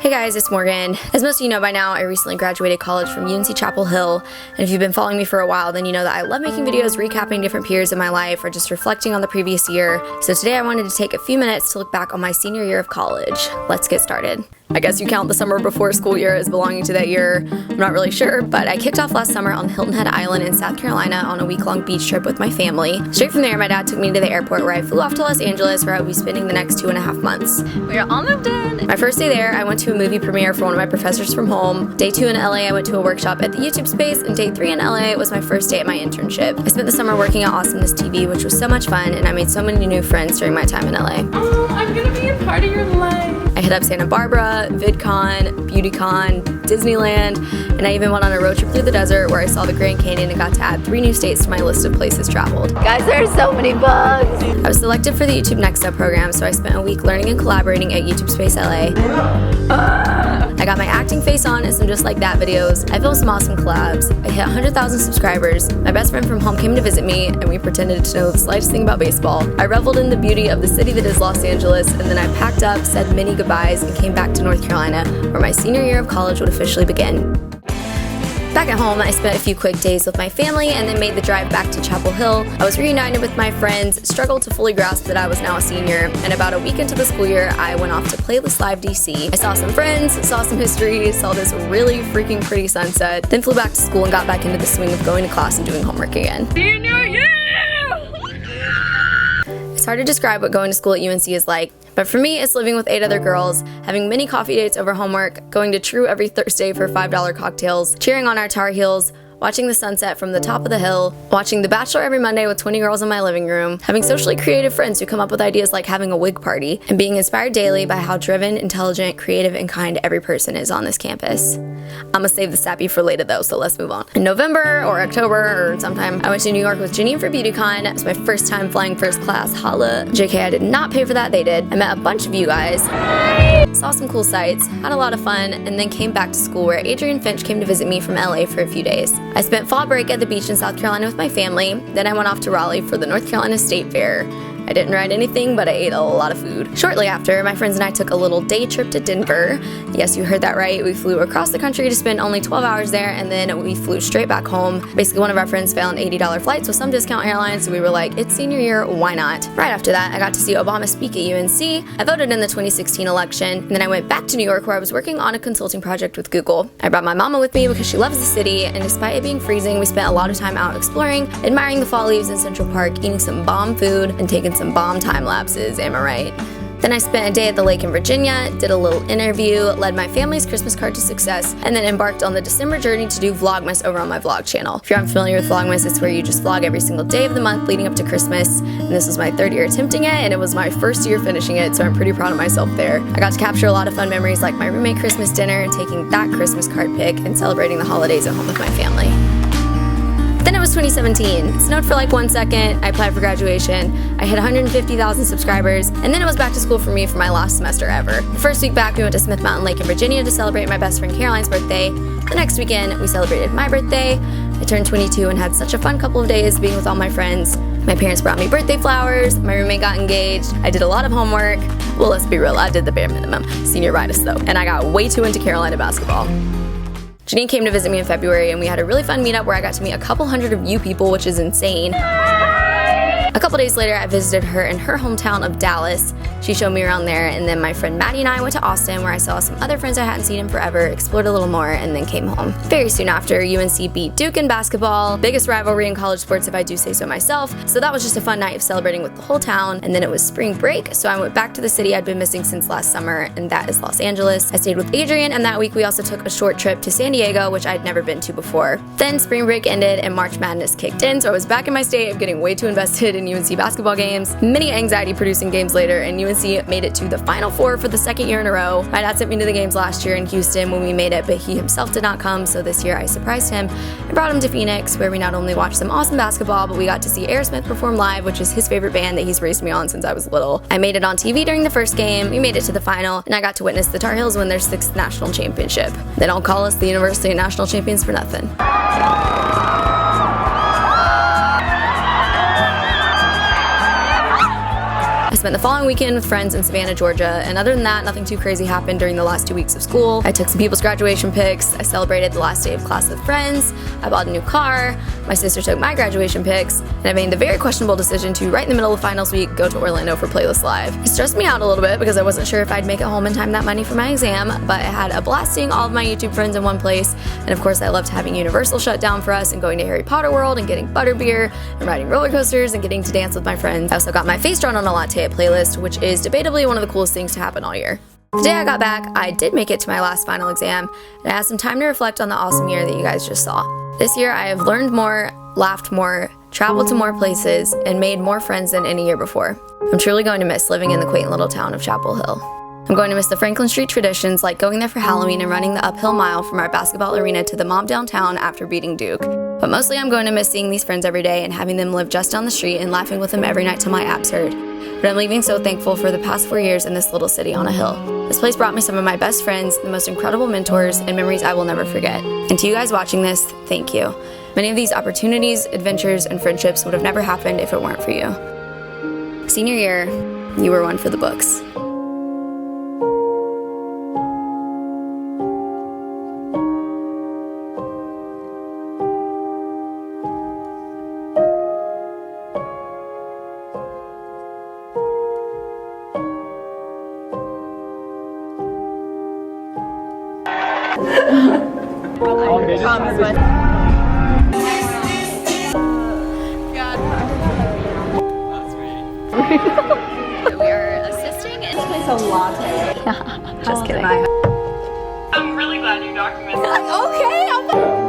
Hey guys, it's Morgan. As most of you know by now, I recently graduated college from UNC Chapel Hill, and if you've been following me for a while, then you know that I love making videos recapping different periods of my life or just reflecting on the previous year. So today I wanted to take a few minutes to look back on my senior year of college. Let's get started. I guess you count the summer before school year as belonging to that year. I'm not really sure, but I kicked off last summer on Hilton Head Island in South Carolina on a week-long beach trip with my family. Straight from there, my dad took me to the airport where I flew off to Los Angeles, where I would be spending the next 2.5 months. We are all moved in! My first day there, I went to a movie premiere for one of my professors from home. Day 2 in LA, I went to a workshop at the YouTube space, and day 3 in LA was my first day at my internship. I spent the summer working at Awesomeness TV, which was so much fun, and I made so many new friends during my time in LA. Oh, I'm gonna be a part of your life! I hit up Santa Barbara, VidCon, BeautyCon, Disneyland, and I even went on a road trip through the desert where I saw the Grand Canyon and got to add 3 new states to my list of places traveled. Guys, there are so many bugs! I was selected for the YouTube Next Up program, so I spent a week learning and collaborating at YouTube Space LA. I got my acting face on in some Just Like That videos. I filmed some awesome collabs. I hit 100,000 subscribers. My best friend from home came to visit me, and we pretended to know the slightest thing about baseball. I reveled in the beauty of the city that is Los Angeles, and then I packed up, said many goodbyes, and came back to North Carolina, where my senior year of college would officially begin. Back at home, I spent a few quick days with my family and then made the drive back to Chapel Hill. I was reunited with my friends, struggled to fully grasp that I was now a senior, and about a week into the school year, I went off to Playlist Live DC. I saw some friends, saw some history, saw this really freaking pretty sunset, then flew back to school and got back into the swing of going to class and doing homework again. Senior year! It's hard to describe what going to school at UNC is like, but for me, it's living with 8 other girls, having mini coffee dates over homework, going to True every Thursday for $5 cocktails, cheering on our Tar Heels, watching the sunset from the top of the hill, watching The Bachelor every Monday with 20 girls in my living room, having socially creative friends who come up with ideas like having a wig party, and being inspired daily by how driven, intelligent, creative, and kind every person is on this campus. I'm gonna save the sappy for later though, so let's move on. In November or October or sometime, I went to New York with Janine for BeautyCon. It was my first time flying first class, holla. JK, I did not pay for that, they did. I met a bunch of you guys. Saw some cool sights, had a lot of fun, and then came back to school where Adrian Finch came to visit me from LA for a few days. I spent fall break at the beach in South Carolina with my family, then I went off to Raleigh for the North Carolina State Fair. I didn't ride anything, but I ate a lot of food. Shortly after, my friends and I took a little day trip to Denver. Yes, you heard that right. We flew across the country to spend only 12 hours there, and then we flew straight back home. Basically, one of our friends found $80 flights with some discount airlines, so we were like, it's senior year, why not? Right after that, I got to see Obama speak at UNC. I voted in the 2016 election, and then I went back to New York where I was working on a consulting project with Google. I brought my mama with me because she loves the city, and despite it being freezing, we spent a lot of time out exploring, admiring the fall leaves in Central Park, eating some bomb food, and taking some bomb time lapses, am I right? Then I spent a day at the lake in Virginia, did a little interview, led my family's Christmas card to success, and then embarked on the December journey to do Vlogmas over on my vlog channel. If you're unfamiliar with Vlogmas, it's where you just vlog every single day of the month leading up to Christmas, and this was my 3rd year attempting it, and it was my 1st year finishing it, so I'm pretty proud of myself there. I got to capture a lot of fun memories like my roommate Christmas dinner, and taking that Christmas card pic, and celebrating the holidays at home with my family. Then it was 2017. It snowed for like 1 second, I applied for graduation, I hit 150,000 subscribers, and then it was back to school for me for my last semester ever. The first week back, we went to Smith Mountain Lake in Virginia to celebrate my best friend Caroline's birthday. The next weekend, we celebrated my birthday. I turned 22 and had such a fun couple of days being with all my friends. My parents brought me birthday flowers, my roommate got engaged, I did a lot of homework. Well, let's be real, I did the bare minimum. Senioritis though, and I got way too into Carolina basketball. Janine came to visit me in February, and we had a really fun meetup where I got to meet a couple hundred of you people, which is insane. A couple days later, I visited her in her hometown of Dallas. She showed me around there, and then my friend Maddie and I went to Austin, where I saw some other friends I hadn't seen in forever, explored a little more, and then came home. Very soon after, UNC beat Duke in basketball, biggest rivalry in college sports if I do say so myself, so that was just a fun night of celebrating with the whole town, and then it was spring break, so I went back to the city I'd been missing since last summer, and that is Los Angeles. I stayed with Adrian, and that week we also took a short trip to San Diego, which I'd never been to before. Then spring break ended, and March Madness kicked in, so I was back in my state of getting way too invested in UNC basketball games. Many anxiety-producing games later, and UNC made it to the Final Four for the 2nd year in a row. My dad sent me to the games last year in Houston when we made it, but he himself did not come, so this year I surprised him and brought him to Phoenix, where we not only watched some awesome basketball, but we got to see Aerosmith perform live, which is his favorite band that he's raised me on since I was little. I made it on TV during the first game, we made it to the final, and I got to witness the Tar Heels win their 6th national championship. They don't call us the University of National Champions for nothing. spent the following weekend with friends in Savannah, Georgia, and other than that, nothing too crazy happened during the last 2 weeks of school. I took some people's graduation pics, I celebrated the last day of class with friends, I bought a new car, my sister took my graduation pics, and I made the very questionable decision to, right in the middle of finals week, go to Orlando for Playlist Live. It stressed me out a little bit because I wasn't sure if I'd make it home in time that Monday for my exam, but I had a blast seeing all of my YouTube friends in one place, and of course I loved having Universal shut down for us and going to Harry Potter World and getting butterbeer and riding roller coasters and getting to dance with my friends. I also got my face drawn on a latte at Playlist, which is debatably one of the coolest things to happen all year. The day I got back, I did make it to my last final exam, and I had some time to reflect on the awesome year that you guys just saw. This year I have learned more, laughed more, traveled to more places, and made more friends than any year before. I'm truly going to miss living in the quaint little town of Chapel Hill. I'm going to miss the Franklin Street traditions like going there for Halloween and running the uphill mile from our basketball arena to the mob downtown after beating Duke. But mostly I'm going to miss seeing these friends every day and having them live just down the street and laughing with them every night till my abs hurt. But I'm leaving so thankful for the past 4 years in this little city on a hill. This place brought me some of my best friends, the most incredible mentors, and memories I will never forget. And to you guys watching this, thank you. Many of these opportunities, adventures, and friendships would have never happened if it weren't for you. Senior year, you were one for the books. We are assisting and it's a latte. Just kidding. I'm really glad you documented that. Okay,